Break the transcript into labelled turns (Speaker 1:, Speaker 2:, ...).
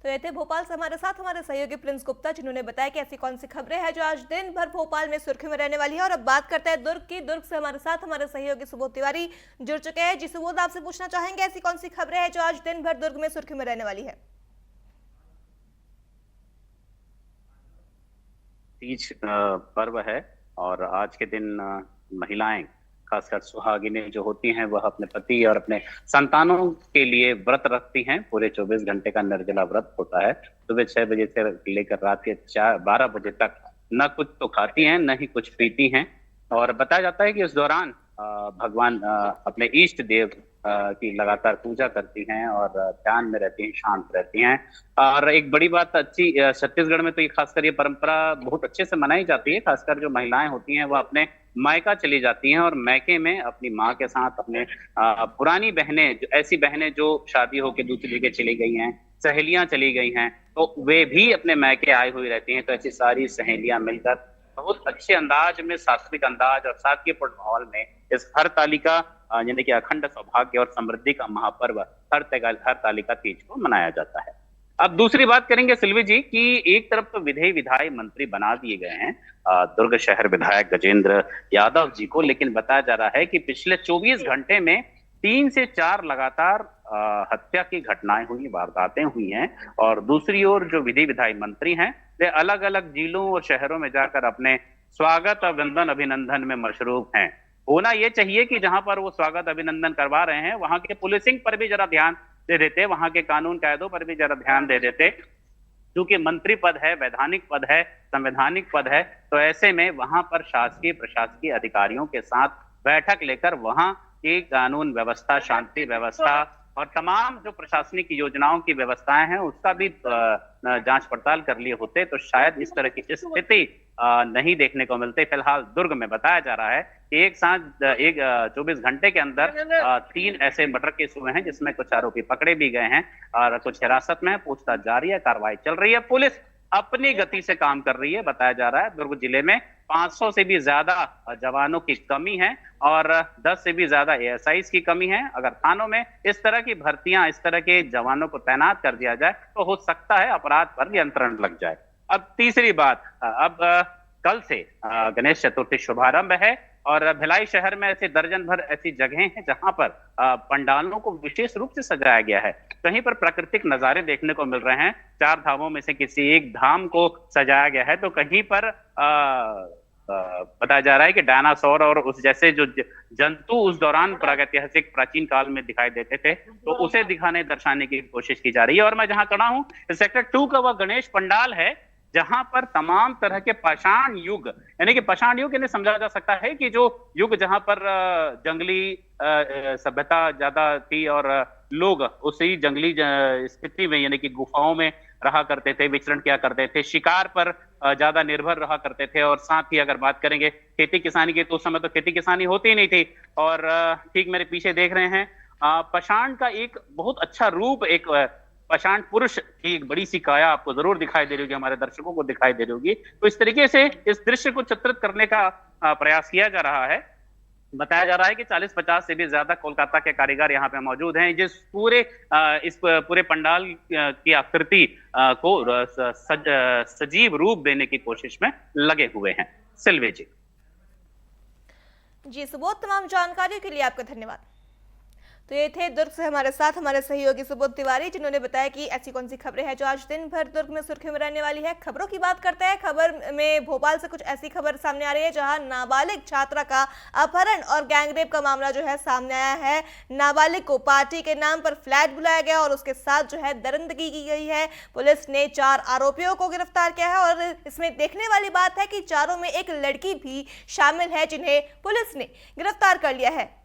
Speaker 1: तो ये थे भोपाल से हमारे साथ हमारे सहयोगी प्रिंस गुप्ता, जिन्होंने बताया कि ऐसी कौन सी खबरें हैं जो आज दिन भर भोपाल में सुर्खियों में रहने वाली है। और अब बात करते हैं दुर्ग की। दुर्ग से हमारे साथ हमारे सहयोगी सुबोध तिवारी जुड़ चुके हैं। जी सुबोध, आपसे पूछना चाहेंगे ऐसी कौन सी खबरें हैं जो आज दिन भर दुर्ग में सुर्खियों में रहने वाली है?
Speaker 2: तीज पर्व है और आज के दिन महिलाएं, खासकर सुहागिनें जो होती हैं, वह अपने पति और अपने संतानों के लिए व्रत रखती हैं। पूरे 24 घंटे का निर्जला व्रत होता है। सुबह 6 बजे से लेकर रात के 12 बजे तक न कुछ तो खाती हैं, न ही कुछ पीती हैं। और बताया जाता है कि इस दौरान भगवान अपने इष्ट देव की लगातार पूजा करती हैं और ध्यान में रहती हैं, शांत रहती हैं। और एक बड़ी बात अच्छी, छत्तीसगढ़ में तो ये खासकर ये परंपरा बहुत अच्छे से मनाई जाती है। खासकर जो महिलाएं होती हैं वह अपने मायका चली जाती हैं और मायके में अपनी माँ के साथ अपने पुरानी बहनें, ऐसी बहनें जो शादी होकर दूसरी जगह चली गई हैं, सहेलियां चली गई हैं, तो वे भी अपने मायके आई हुई रहती हैं। तो ऐसी सारी सहेलियां मिलकर बहुत अच्छे अंदाज में, सात्विक अंदाज और सादगीपूर्ण माहौल में इस हरतालिका यानी कि अखंड सौभाग्य और समृद्धि का महापर्व हरतालिका तीज को मनाया जाता है। अब दूसरी बात करेंगे सिल्वी जी की एक तरफ तो विधेयी विधायी मंत्री बना दिए गए हैं दुर्ग शहर विधायक गजेंद्र यादव जी को, लेकिन बताया जा रहा है कि पिछले 24 घंटे में 3 से 4 लगातार हत्या की घटनाएं हुई, वारदातें हुई हैं। और दूसरी ओर जो विधि विधायी मंत्री हैं वे अलग अलग जिलों और शहरों में जाकर अपने स्वागत अभिनंदन अभिनंदन में मशरूफ हैं। होना यह चाहिए कि जहां पर वो स्वागत अभिनंदन करवा रहे हैं वहां के पुलिसिंग पर भी जरा ध्यान दे देते, वहां के कानून कायदों पर भी जरा ध्यान दे देते। क्योंकि मंत्री पद है, वैधानिक पद है, संवैधानिक पद है, तो ऐसे में वहां पर शासकीय प्रशासकीय अधिकारियों के साथ बैठक लेकर वहां की कानून व्यवस्था, शांति व्यवस्था और तमाम जो प्रशासनिक योजनाओं की व्यवस्थाएं हैं उसका भी जांच पड़ताल कर लिए होते तो शायद इस तरह की स्थिति नहीं देखने को मिलती। फिलहाल दुर्ग में बताया जा रहा है कि एक 24 घंटे के अंदर 3 ऐसे मर्डर केस हुए हैं जिसमें कुछ आरोपी पकड़े भी गए हैं और कुछ हिरासत में है। पूछताछ जारी है, कार्रवाई चल रही है, पुलिस अपनी गति से काम कर रही है। बताया जा रहा है दुर्ग जिले में 500 से भी ज्यादा जवानों की कमी है और 10 से भी ज्यादा एएसआई की कमी है। अगर थानों में इस तरह की भर्तियां, इस तरह के जवानों को तैनात कर दिया जाए तो हो सकता है अपराध पर नियंत्रण लग जाए। अब तीसरी बात, अब कल से गणेश चतुर्थी शुभारंभ है और भिलाई शहर में ऐसे दर्जन भर ऐसी जगहें हैं जहां पर पंडालों को विशेष रूप से सजाया गया है। कहीं पर प्राकृतिक नजारे देखने को मिल रहे हैं, 4 धामों में से किसी एक धाम को सजाया गया है, तो कहीं पर बताया जा रहा है कि डायनासोर और उस जैसे जो जंतु उस दौरान प्रागैतिहासिक प्राचीन काल में दिखाई देते थे तो उसे दर्शाने की कोशिश की जा रही है। और मैं जहां खड़ा हूं सेक्टर 2 का वह गणेश पंडाल है जहां पर तमाम तरह के पाषाण युग, यानी कि पाषाण युग इन्हें समझा जा सकता है कि जो युग जहां पर जंगली सभ्यता ज्यादा थी और लोग उसी जंगली स्थिति में यानी कि गुफाओं में रहा करते थे, विचरण किया करते थे, शिकार पर ज्यादा निर्भर रहा करते थे। और साथ ही अगर बात करेंगे खेती किसानी की तो उस समय तो खेती किसानी होती ही नहीं थी। और ठीक मेरे पीछे देख रहे हैं पाषाण का एक बहुत अच्छा रूप, एक पाषाण पुरुष की एक बड़ी सी काया आपको जरूर दिखाई दे रही होगी, हमारे दर्शकों को दिखाई दे रही होगी। तो इस तरीके से इस दृश्य को चित्रित करने का प्रयास किया जा रहा है। बताया जा रहा है कि 40-50 से भी ज्यादा कोलकाता के कारीगर यहाँ पे मौजूद हैं जिस इस पूरे पंडाल की आकृति को सजीव रूप देने की कोशिश में लगे हुए हैं। सिल्वे जी।
Speaker 1: जी सुबोध, तमाम जानकारी के लिए आपका धन्यवाद। तो ये थे दुर्ग से हमारे साथ हमारे सहयोगी सुबोध तिवारी, जिन्होंने बताया कि ऐसी कौन सी खबरें हैं जो आज दिन भर दुर्ग में सुर्खियों में रहने वाली है। खबरों की बात करते हैं। खबर में भोपाल से कुछ ऐसी खबर सामने आ रही है जहां नाबालिग छात्रा का अपहरण और गैंगरेप का मामला जो है सामने आया है। नाबालिग को पार्टी के नाम पर फ्लैट बुलाया गया और उसके साथ जो है दरिंदगी की गई है। पुलिस ने 4 आरोपियों को गिरफ्तार किया है और इसमें देखने वाली बात है कि चारों में एक लड़की भी शामिल है जिन्हें पुलिस ने गिरफ्तार कर लिया है।